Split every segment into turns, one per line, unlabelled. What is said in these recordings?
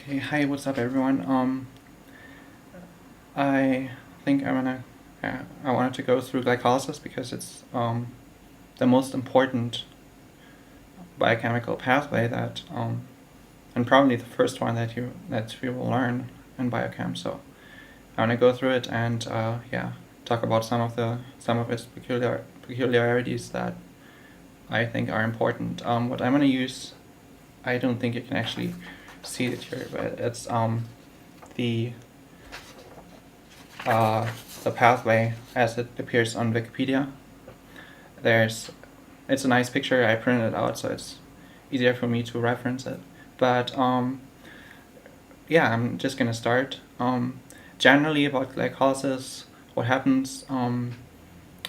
Okay, hi, what's up, everyone? I think I wanted to go through glycolysis because it's the most important biochemical pathway and probably the first one that we will learn in biochem. So I want to go through it and talk about some of its peculiarities that I think are important. What I'm gonna use, I don't think you can actually see it here, but it's the the pathway as it appears on Wikipedia. It's a nice picture. I printed it out, so it's easier for me to reference it. But I'm just gonna start. Generally about glycolysis, what happens?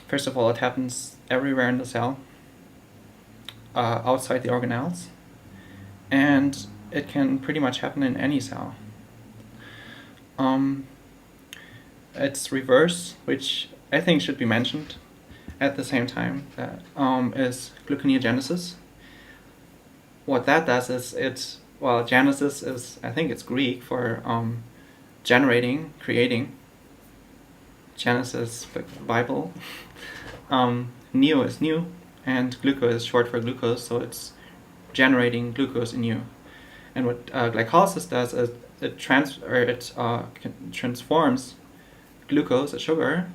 First of all, it happens everywhere in the cell, outside the organelles, and it can pretty much happen in any cell. Its reverse, which I think should be mentioned at the same time, that is gluconeogenesis. What that does is genesis is, I think it's Greek for generating, creating. Genesis, the Bible. Neo is new, and glucose is short for glucose, so it's generating glucose in you. And what glycolysis does is it transforms glucose, a sugar,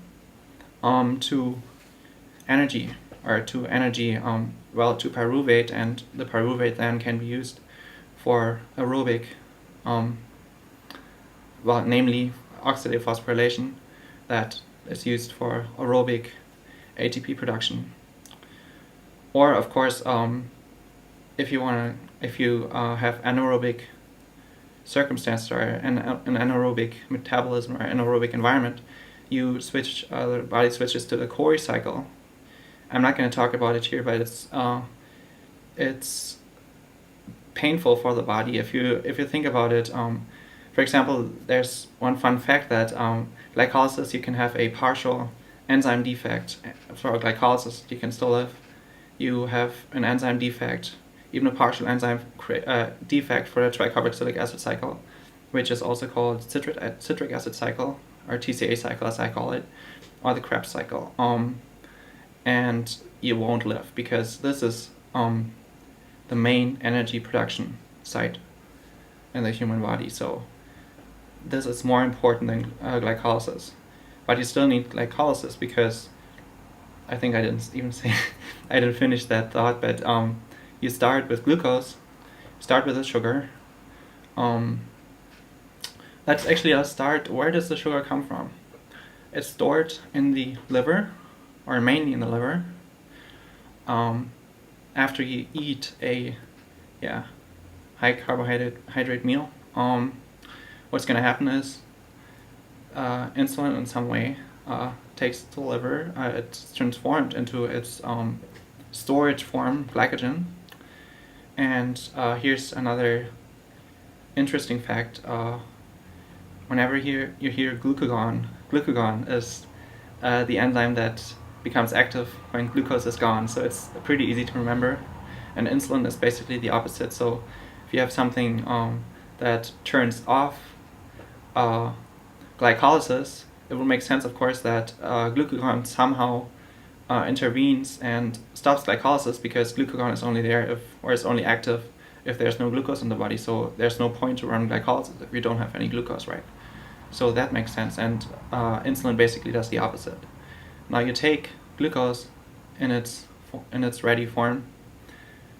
to energy, to pyruvate, and the pyruvate then can be used for aerobic, namely oxidative phosphorylation, that is used for aerobic ATP production. Or of course, if you have anaerobic circumstances or an anaerobic metabolism or anaerobic environment, the body switches to the Cori cycle. I'm not going to talk about it here, but it's painful for the body if you think about it. For example, there's one fun fact that glycolysis, you can have a partial enzyme defect. For glycolysis, you can still live. You have an enzyme defect, even a partial enzyme defect for the tricarboxylic acid cycle, which is also called citric acid cycle, or TCA cycle as I call it, or the Krebs cycle. And you won't live because this is the main energy production site in the human body. So this is more important than glycolysis. But you still need glycolysis because I think I didn't even say, I didn't finish that thought, but you start with glucose, start with the sugar. Let's start, where does the sugar come from? It's stored in the liver, or mainly in the liver. After you eat a high carbohydrate meal, what's going to happen is insulin in some way takes the liver, it's transformed into its storage form, glycogen. And here's another interesting fact. Whenever you hear glucagon is the enzyme that becomes active when glucose is gone, so it's pretty easy to remember. And insulin is basically the opposite. So if you have something that turns off glycolysis, it will make sense, of course, that glucagon somehow intervenes and stops glycolysis, because glucagon is only there is only active if there's no glucose in the body. So there's no point to run glycolysis if you don't have any glucose, right? So that makes sense, and insulin basically does the opposite. Now you take glucose in its ready form,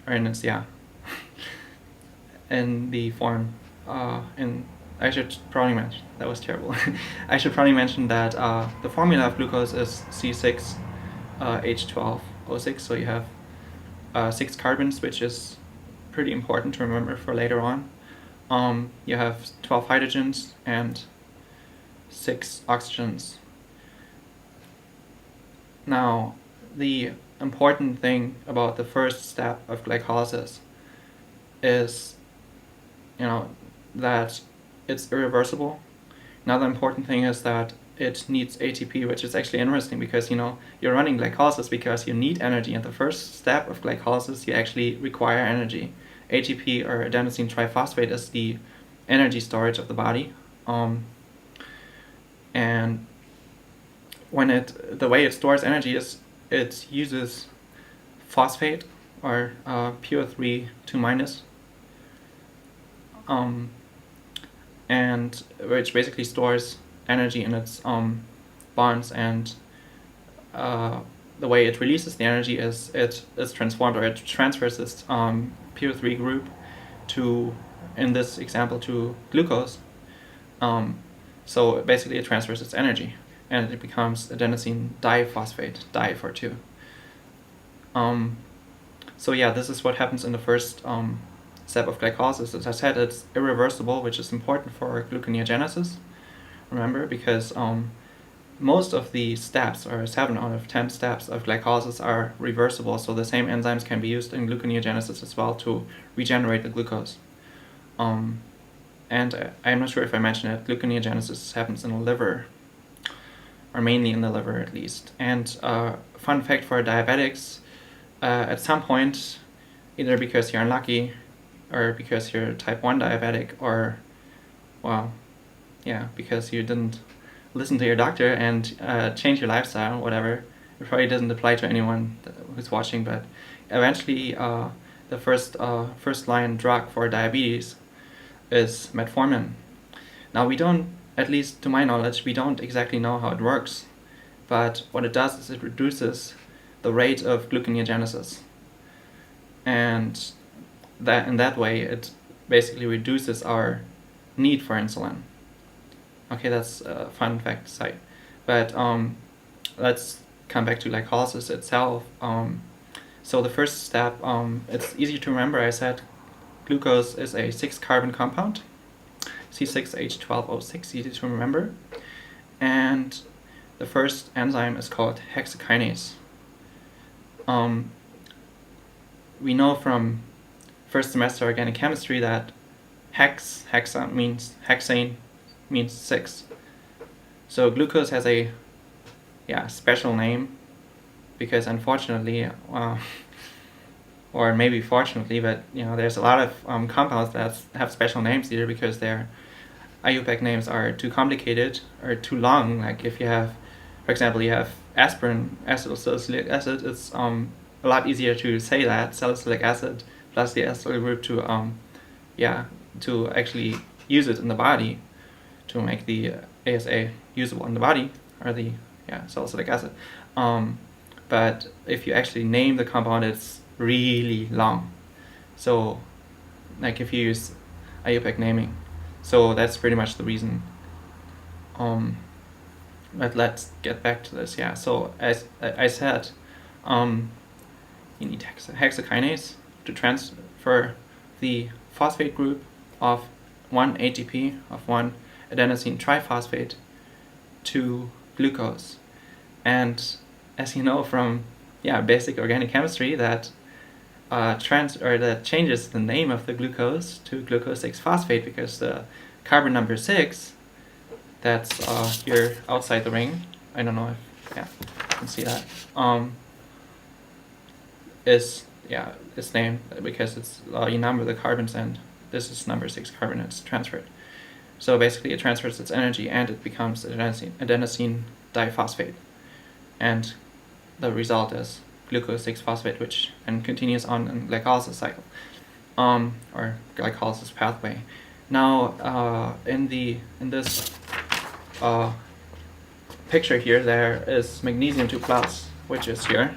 or in its in the form I should probably mention, that was terrible. I should probably mention that the formula of glucose is C6H12O6, so you have 6 carbons, which is pretty important to remember for later on. You have 12 hydrogens and 6 oxygens. Now, the important thing about the first step of glycolysis is, that it's irreversible. Another important thing is that it needs ATP, which is actually interesting because you're running glycolysis because you need energy, and the first step of glycolysis, you actually require energy. ATP, or adenosine triphosphate, is the energy storage of the body. And when the way it stores energy is it uses phosphate or pure 3 2 minus, and which basically stores energy in its bonds, and the way it releases the energy is it is transformed, or it transfers this pure 3 group to, in this example, to glucose. So basically it transfers its energy and it becomes adenosine diphosphate, di for 2. So yeah, this is what happens in the first step of glycolysis. As I said, it's irreversible, which is important for gluconeogenesis. Remember, because most of the steps, or 7 out of 10 steps of glycolysis, are reversible, so the same enzymes can be used in gluconeogenesis as well to regenerate the glucose. And I'm not sure if I mentioned it, gluconeogenesis happens in the liver, or mainly in the liver at least. And fun fact for diabetics, at some point, either because you're unlucky, or because you're type 1 diabetic, or, well, yeah, because you didn't listen to your doctor and change your lifestyle, whatever. It probably doesn't apply to anyone who's watching, but eventually the first line drug for diabetes is metformin. Now we don't, at least to my knowledge, we don't exactly know how it works, but what it does is it reduces the rate of gluconeogenesis, and that in that way it basically reduces our need for insulin. Okay, that's a fun fact side. But let's come back to glycolysis itself. So the first step, it's easy to remember. I said glucose is a 6-carbon compound, C6H12O6, easy to remember. And the first enzyme is called hexokinase. We know from first semester organic chemistry that hexane means 6. So glucose has a special name, because unfortunately, or maybe fortunately, but there's a lot of compounds that have special names, either because their IUPAC names are too complicated or too long. Like if you have, for example, you have aspirin, acetylsalicylic acid, it's a lot easier to say that, salicylic acid plus the acyl group, to actually use it in the body, to make the ASA usable in the body, or the salicylic acid. But if you actually name the compound, it's really long. So like if you use IUPAC naming, so that's pretty much the reason. But let's get back to this. So as I said, you need hexokinase to transfer the phosphate group of 1 ATP, of 1 adenosine triphosphate, to glucose. And as you know from basic organic chemistry, that that changes the name of the glucose to glucose 6-phosphate, because the carbon number 6, that's here outside the ring, I don't know if you can see that, is named because it's you number the carbons, and this is number 6 carbon, it's transferred. So basically it transfers its energy and it becomes adenosine diphosphate, and the result is glucose 6-phosphate, which then continues on in glycolysis cycle, or glycolysis pathway. Now in this picture here, there is magnesium 2+, which is here.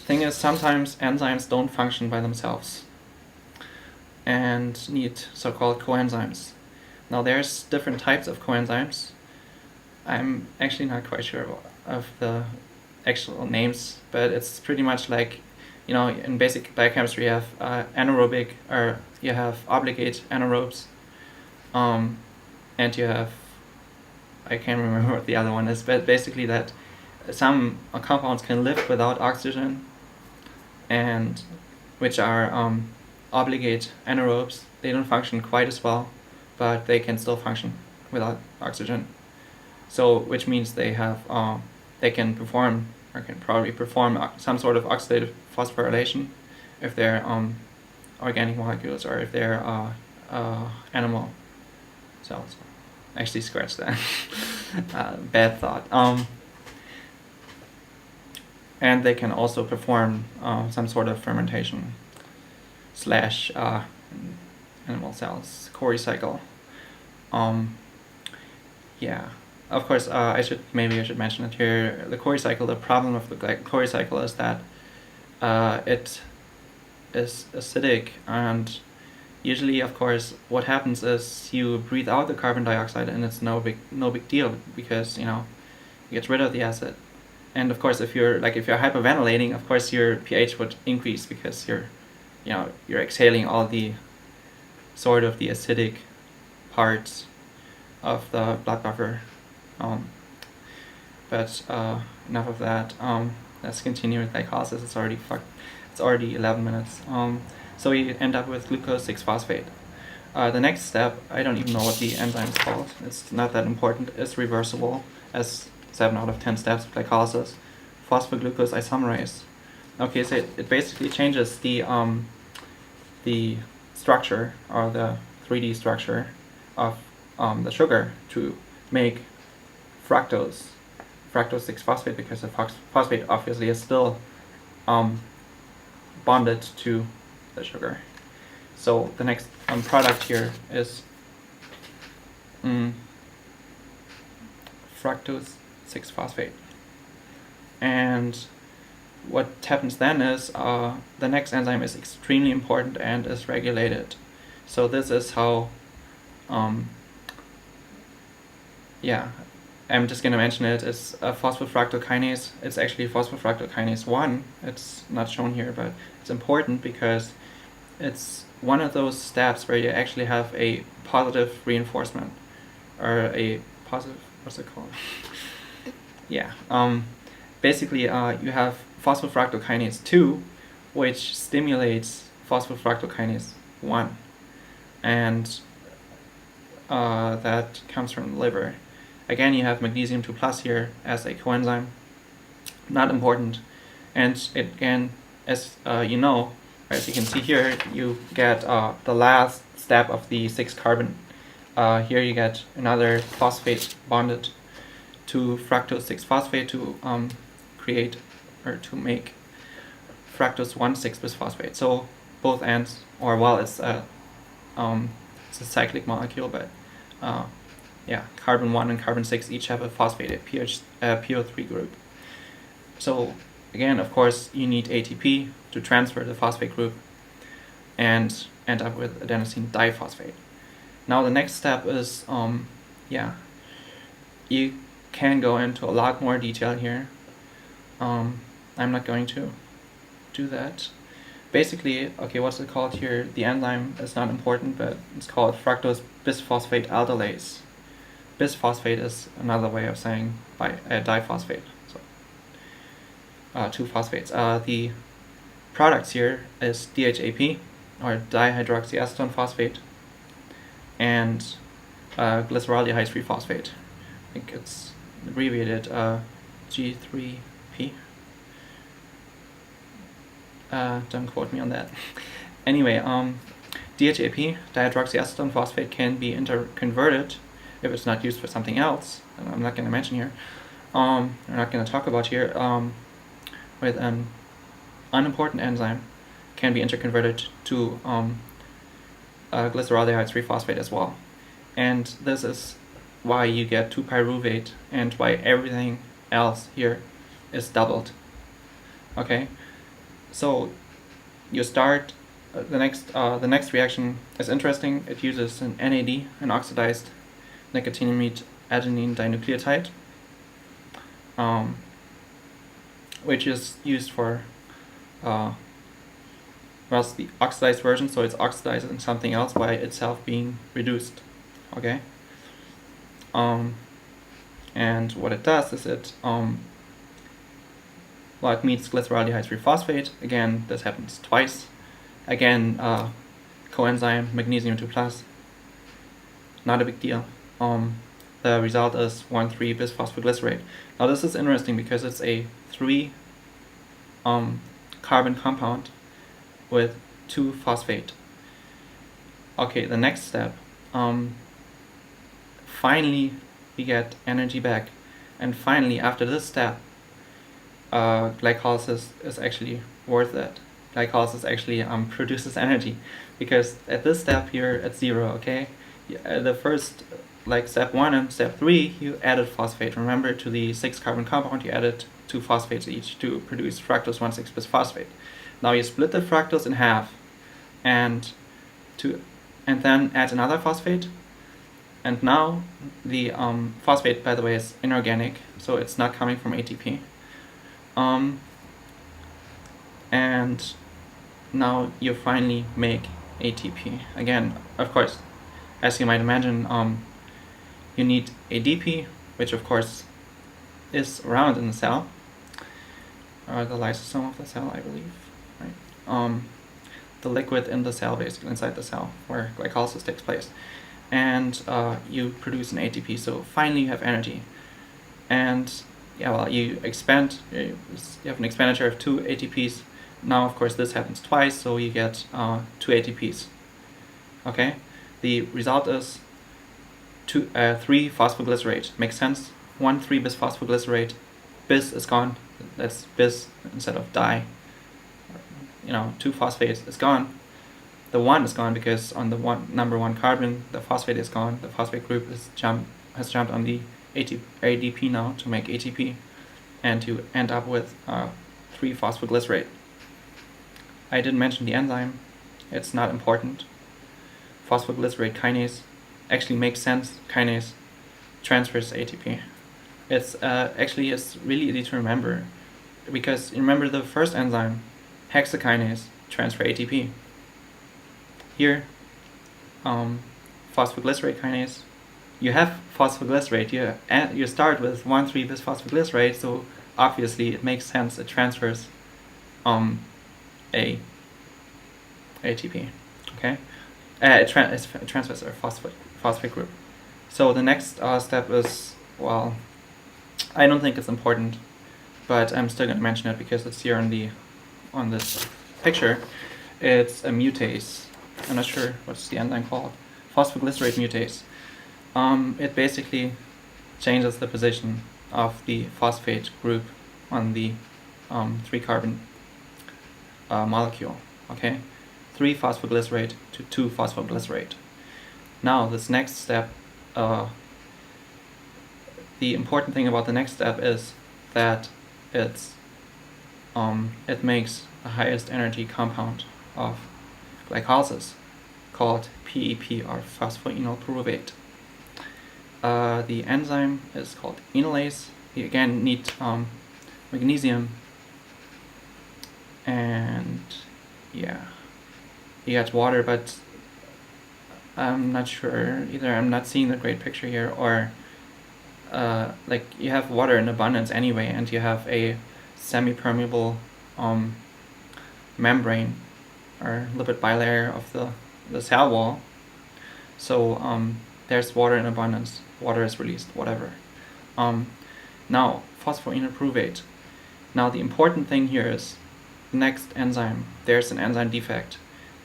Thing is, sometimes enzymes don't function by themselves and need so-called coenzymes. Now there's different types of coenzymes. I'm actually not quite sure of the actual names, but it's pretty much like, in basic biochemistry you have anaerobic, or you have obligate anaerobes, and you have, I can't remember what the other one is, but basically that some compounds can live without oxygen, and which are obligate anaerobes. They don't function quite as well, but they can still function without oxygen. So, which means they have they can perform, or can probably perform, some sort of oxidative phosphorylation if they're organic molecules or if they're animal cells. Actually, scratch that. Bad thought. And they can also perform some sort of fermentation slash animal cells co-recycle. Yeah, of course. I should mention it here. The co-recycle. The problem of the co-recycle is that it is acidic, and usually, of course, what happens is you breathe out the carbon dioxide, and it's no big deal because you get rid of the acid. And of course, if you're hyperventilating, of course your pH would increase because you're exhaling all the sort of the acidic parts of the blood buffer. But enough of that. Let's continue with glycolysis. It's already 11 minutes. So we end up with glucose 6-phosphate. The next step, I don't even know what the enzyme is called. It's not that important. It's reversible, as 7 out of 10 steps of glycolysis. Phosphoglucose isomerase. Okay, so it basically changes the structure, or the 3D structure of the sugar to make fructose 6-phosphate, because the phosphate obviously is still bonded to the sugar. So the next product here is fructose 6-phosphate. And what happens then is the next enzyme is extremely important and is regulated. So this is how I'm just going to mention it. It's a phosphofructokinase. It's actually phosphofructokinase 1. It's not shown here, but it's important because it's one of those steps where you actually have a positive reinforcement, or a positive, what's it called? Basically, you have phosphofructokinase 2, which stimulates phosphofructokinase 1, and that comes from the liver. Again, you have magnesium 2 plus here as a coenzyme, not important. And again, as as you can see here, you get the last step of the 6-carbon. Here you get another phosphate bonded to fructose 6-phosphate to create, or to make fructose 1,6-bisphosphate. So both ends, it's a cyclic molecule, but carbon 1 and carbon 6 each have a phosphated PO3 group. So again, of course, you need ATP to transfer the phosphate group and end up with adenosine diphosphate. Now the next step is, you can go into a lot more detail here. I'm not going to do that. Basically, okay, what's it called here? The enzyme is not important, but it's called fructose bisphosphate aldolase. Bisphosphate is another way of saying diphosphate. So 2 phosphates. The products here is DHAP, or dihydroxyacetone phosphate, and glyceraldehyde 3-phosphate. I think it's abbreviated G3P. Don't quote me on that. Anyway, DHAP, dihydroxyacetone phosphate, can be interconverted if it's not used for something else. I'm not going to mention here. We're not going to talk about here. With an unimportant enzyme, can be interconverted to glyceraldehyde 3-phosphate as well. And this is why you get 2-pyruvate and why everything else here is doubled. Okay, so you start the next reaction is interesting. It uses an NAD, an oxidized nicotinamide adenine dinucleotide, which is used for it's the oxidized version, so it's oxidized in something else by itself being reduced. Okay. And what it does is it meets glyceraldehyde 3-phosphate. Again, this happens twice. Again, coenzyme magnesium 2 plus. Not a big deal. The result is 1,3-bisphosphoglycerate. Now this is interesting because it's a 3 carbon compound with 2-phosphate. Okay, the next step, finally we get energy back, and finally after this step, glycolysis is actually worth it. Glycolysis actually produces energy, because at this step here it's 0. Okay, the first, like step 1 and step 3, you added phosphate. Remember, to the 6-carbon compound you added 2 phosphates each to produce fructose 1,6-bisphosphate. Now you split the fructose in half, and then add another phosphate. And now the phosphate, by the way, is inorganic, so it's not coming from ATP. And now you finally make ATP. Again, of course, as you might imagine, you need ADP, which of course is around in the cell, the lysosome of the cell, I believe, right? The liquid in the cell, basically inside the cell where glycolysis takes place, and you produce an ATP. So finally you have energy, and yeah, well, you expand. You have an expenditure of 2 ATPs. Now, of course, this happens twice, so you get 2 ATPs. Okay, the result is 3-phosphoglycerate. Makes sense. 1,3-bisphosphoglycerate. Bis is gone. That's bis instead of di. 2-phosphate is gone. The 1 is gone because on the number 1 carbon, the phosphate is gone. The phosphate group has jumped on the ADP now to make ATP, and you end up with 3-phosphoglycerate. I didn't mention the enzyme. It's not important. Phosphoglycerate kinase actually makes sense. Kinase transfers ATP. It's really easy to remember, because remember the first enzyme, hexakinase, transfer ATP. Here, phosphoglycerate kinase, you have phosphoglycerate. You start with 1,3-bisphosphoglycerate, so obviously it makes sense. It transfers ATP. Okay, it transfers a phosphate group. So the next step is, well, I don't think it's important, but I'm still going to mention it because it's here on this picture. It's a mutase. I'm not sure what's the enzyme called. Phosphoglycerate mutase. It basically changes the position of the phosphate group on the 3-carbon molecule. Okay, 3-phosphoglycerate to 2-phosphoglycerate. Now this next step, the important thing about the next step is that it makes the highest energy compound of glycolysis, called PEP, or phosphoenol pyruvate. The enzyme is called enolase. You again need magnesium, and yeah, you got water, but I'm not sure either. I'm not seeing the great picture here, or like you have water in abundance anyway, and you have a semi-permeable membrane or lipid bilayer of the cell wall. So there's water in abundance. Water is released, whatever. Now, phosphoenol pyruvate. Now the important thing here is the next enzyme. There's an enzyme defect.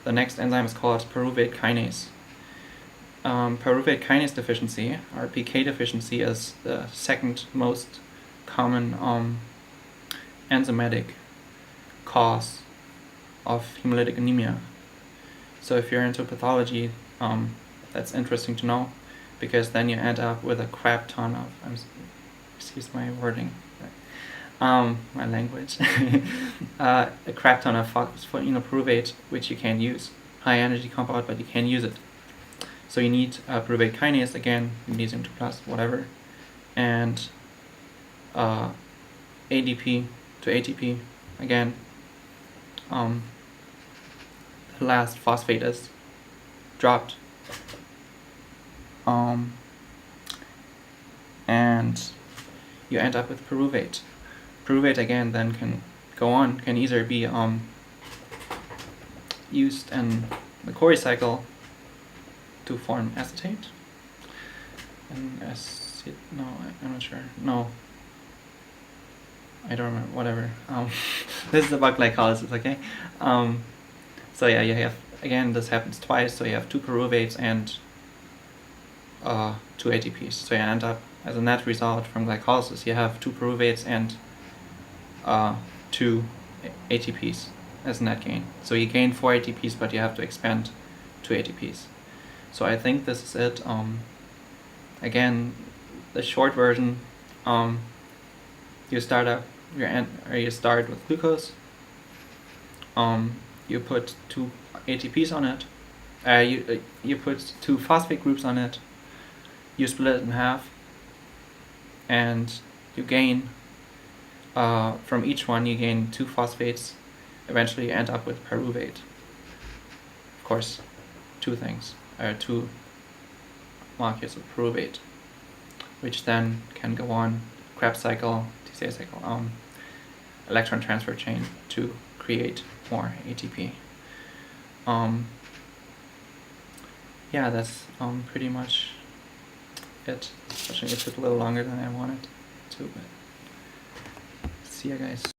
The next enzyme is called pyruvate kinase. Pyruvate kinase deficiency, or PK deficiency, is the second most common enzymatic cause of hemolytic anemia. So if you're into pathology, that's interesting to know, because then you end up with a crap ton of, excuse my wording, my language, a crap ton of phosphoenol pyruvate, which you can use. High energy compound, but you can use it. So you need pyruvate kinase, again, magnesium 2+, whatever, and ADP to ATP, again. The last phosphate is dropped. And you end up with pyruvate. Pyruvate again then can either be used in the Cori cycle to form acetate. And no, I'm not sure. No, I don't remember. Whatever. This is about glycolysis, okay? So yeah, you have, again, this happens twice, so you have 2 pyruvates and 2 ATPs. So you end up, as a net result from glycolysis, you have 2 pyruvates and 2 ATPs as net gain. So you gain 4 ATPs, but you have to expend 2 ATPs. So I think this is it. Again, the short version, you start with glucose. You put 2 ATPs on it. You put 2 phosphate groups on it. You split it in half, and you gain from each one. You gain 2 phosphates. Eventually, you end up with pyruvate. Of course, 2 molecules of pyruvate, which then can go on Krebs cycle, TCA cycle, electron transfer chain to create more ATP. Yeah, that's pretty much it. Especially it took a little longer than I wanted to, but see ya, guys.